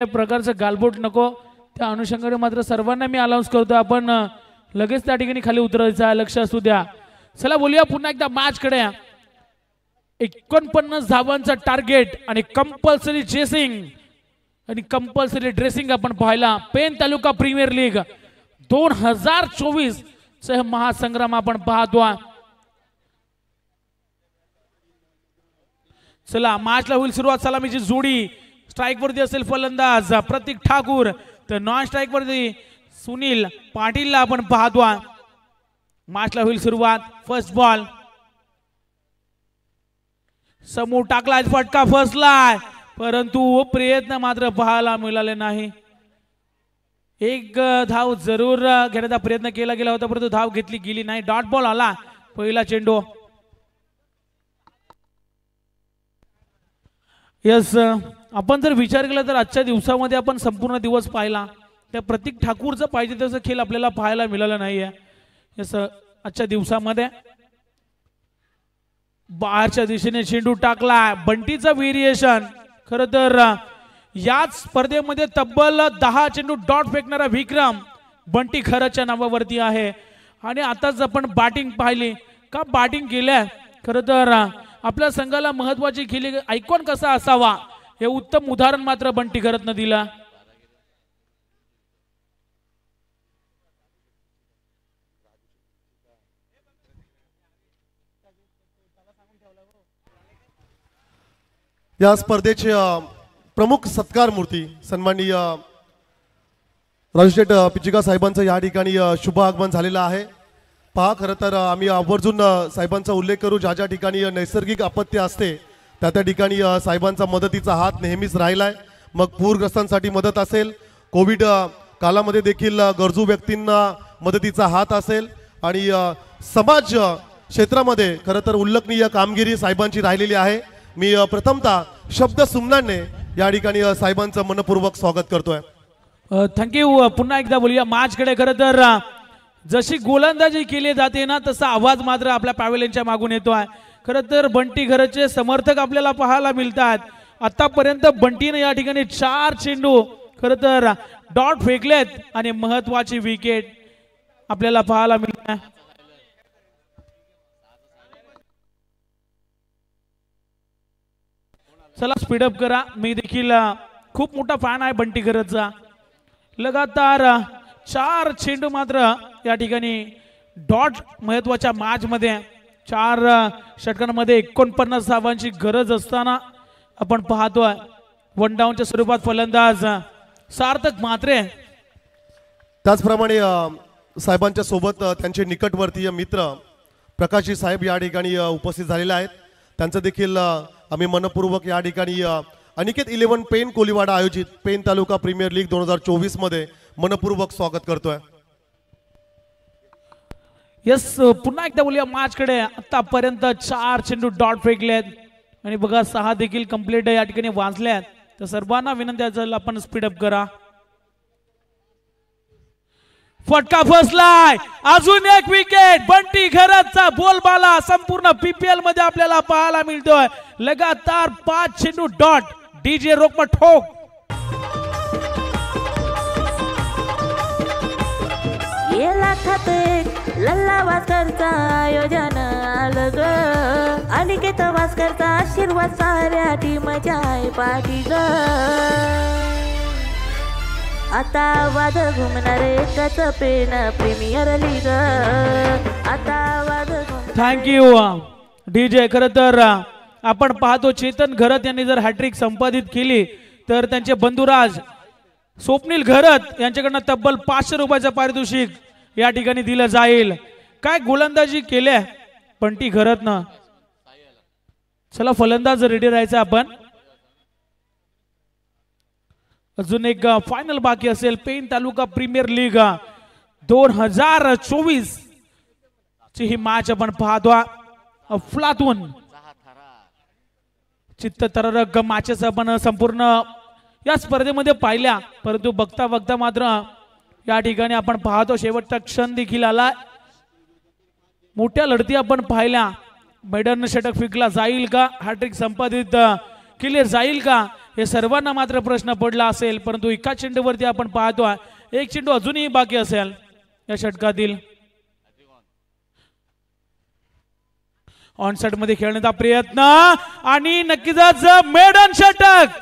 प्रकारचं गालबोट नको, त्या अनुषंगाने मात्र सर्वांना मी अनाउन्स करतो आपण लगेच त्या ठिकाणी खाली उतरायचं आहे, लक्ष असू द्या। चला बोलूया पुन्हा एकदा मॅच कडे। 49 धावांचा टार्गेट आणि कंपल्सरी चेसिंग आणि कंपल्सरी ड्रेसिंग आपण पाहिला। पेन तालुका प्रीमियर लीग 2024 चा महासंग्राम आपण पाहतोय। चला मॅचला होईल सुरुवात। सलामीची जोडी स्ट्राइक वरती असेल फलंदाज प्रतीक ठाकूर, तर नॉन स्ट्राइक वरती सुनील पाटीलला आपण पाहतोय। मॅचला होईल सुरुवात। फर्स्ट बॉल समोर टाकलाय, फटका फसलाय, परंतु प्रयत्न मात्र पाहायला मिळाले नाही। एक धाव जरूर घेण्याचा प्रयत्न केला गेला होता, परंतु धाव घेतली गेली नाही। डॉट बॉल आला पहिला चेंडू। यस, आपण जर विचार केला तर आजच्या दिवसामध्ये आपण संपूर्ण दिवस पाहिला, त्या प्रतीक ठाकूरचा पाहिजे तसं खेळ आपल्याला पाहायला मिळाला नाहीये। यस, आजच्या दिवसामध्ये बाहेरच्या दिशेने चेंडू टाकला, बंटीचा व्हेरिएशन। खरं तर याच स्पर्धेमध्ये तब्बल 10 चेंडू डॉट फेकणारा विक्रम बंटी खरच्या नावावरती आहे। आणि आताच आपण बॅटिंग पाहिली का, बॅटिंग केल्या। खरं तर आपल्या संघाला महत्वाची खेळी आयकॉन कसा असावा हे उत्तम उदाहरण मात्र बंटी खरतनं दिला। या स्पर्धेचे प्रमुख सत्कार मूर्ती सन्माननीय राजशेठ पिचिका साहेबांचं या ठिकाणी शुभ आगमन झालेलं आहे। पहा, खरं तर आम्ही आवर्जून साहेबांचा उल्लेख करू, ज्या ज्या ठिकाणी नैसर्गिक आपत्ती असते त्या त्या ठिकाणी साहेबांचा मदतीचा हात नेहमीच राहिलाय। मग पूरग्रस्तांसाठी मदत असेल, कोविड कालामध्ये देखील गरजू व्यक्तींना मदतीचा हात असेल, आणि समाज क्षेत्रामध्ये खरं तर उल्लेखनीय कामगिरी साहेबांची राहिलेली आहे। मी प्रथमतः शब्द सुमनाने या ठिकाणी साहेबांचं मनपूर्वक स्वागत करतोय। थँक्यू। पुन्हा एकदा बोलूया मॅच कडे। खरं तर जशी गोलंदाजी केली जाते ना, तसा आवाज मात्र आपल्या पॅव्हेलियनच्या मागून येतोय। खरं तर बंटी घरचे समर्थक आपल्याला पाहायला मिळतात। आतापर्यंत बंटीने या ठिकाणी 4 चेंडू खरं तर डॉट फेकलेत आणि महत्वाची विकेट आपल्याला पाहायला मिळते। चला स्पीडअप करा, मी देखील खूप मोठा फॅन आहे बंटी घरचा। लगातार 4 चेंडू मात्र या ठिकाणी डॉट महत्वाच्या मॅच मध्ये 4 षटकांमध्ये 49 धावांची गरज असताना आपण पाहतोय वन डाऊनच्या स्वरूपात फलंदाज सार्थक म्हात्रे। त्याचप्रमाणे साहेबांच्या सोबत त्यांचे निकटवर्तीय मित्र प्रकाशजी साहेब या ठिकाणी उपस्थित झालेले आहेत। त्यांचं देखील आम्ही मनपूर्वक या ठिकाणी अनिकेत 11 पेन कोलीवाडा आयोजित पेन तालुका प्रीमियर लीग 2024 मध्ये मनपूर्वक स्वागत करतोय। यस, पुन्हा एकदा बोलूया मॅच कडे। आतापर्यंत 4 चेंडू डॉट फेकलेत आणि बघा 6 देखील कंप्लीट या ठिकाणी वाजल्यात। तर सर्वांना विनंती आहे आपण स्पीडअप करा। फटका फसलाय, अजून एक विकेट। बंटी घरचा बोलबाला संपूर्ण पीपीएल मध्ये आपल्याला पाहायला मिळतोय। लगातार 5 चेंडू डॉट। डीजे रोकमा ठोक। लल्ला भास्करचा आयोजन आलं ग, अनिकेत भास्करचा आशीर्वाद साऱ्या टीमच्या आहे पाठी ग। आता वाद घुमणार एकच पेन प्रीमियर लीग, आता वाद। Thank you DJ. खरं तर आपण पाहतो चेतन घरत यांनी जर हॅट्रिक संपादित केली तर त्यांचे बंधुराज स्वप्नील घरत यांच्याकडनं तब्बल 500 रुपयाचं पारितोषिक या ठिकाणी दिलं जाईल। काय गोलंदाजी केल्या बंटी घरतनं। चला फलंदाज रेडी राहायचं आपण। अजून एक फायनल बाकी असेल पेन तालुका प्रीमियर लीग 2024 ची ही मॅच आपण पाहतो। अफलातून चित्तथरारक मॅचेस आपण संपूर्ण या स्पर्धेमध्ये पाहिल्या, परंतु बघता बघता मात्र या ठिकाणी आपण पाहतो शेवटचा क्षण देखील आला। मोठ्या लढती आपण पाहिल्या। मैदान षटक फेकला जाईल का, हॅट्रिक संपादित केले जाईल का, हे सर्वांना मात्र प्रश्न पडला असेल, परंतु एका चेंडूवरती आपण पाहतोय एक चेंडू अजूनही बाकी असेल या षटकातील. ऑनसेट मध्ये खेळण्याचा प्रयत्न आणि नक्कीच मेडन षटक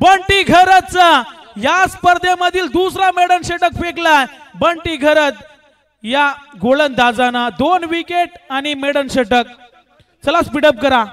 बंटी घरतचा. या स्पर्धेमधील दुसरा मेडन षटक फेकलाय बंटी घरत या गोलंदाजानं. 2 विकेट आणि मेडन षटक. चला स्पीडअप करा.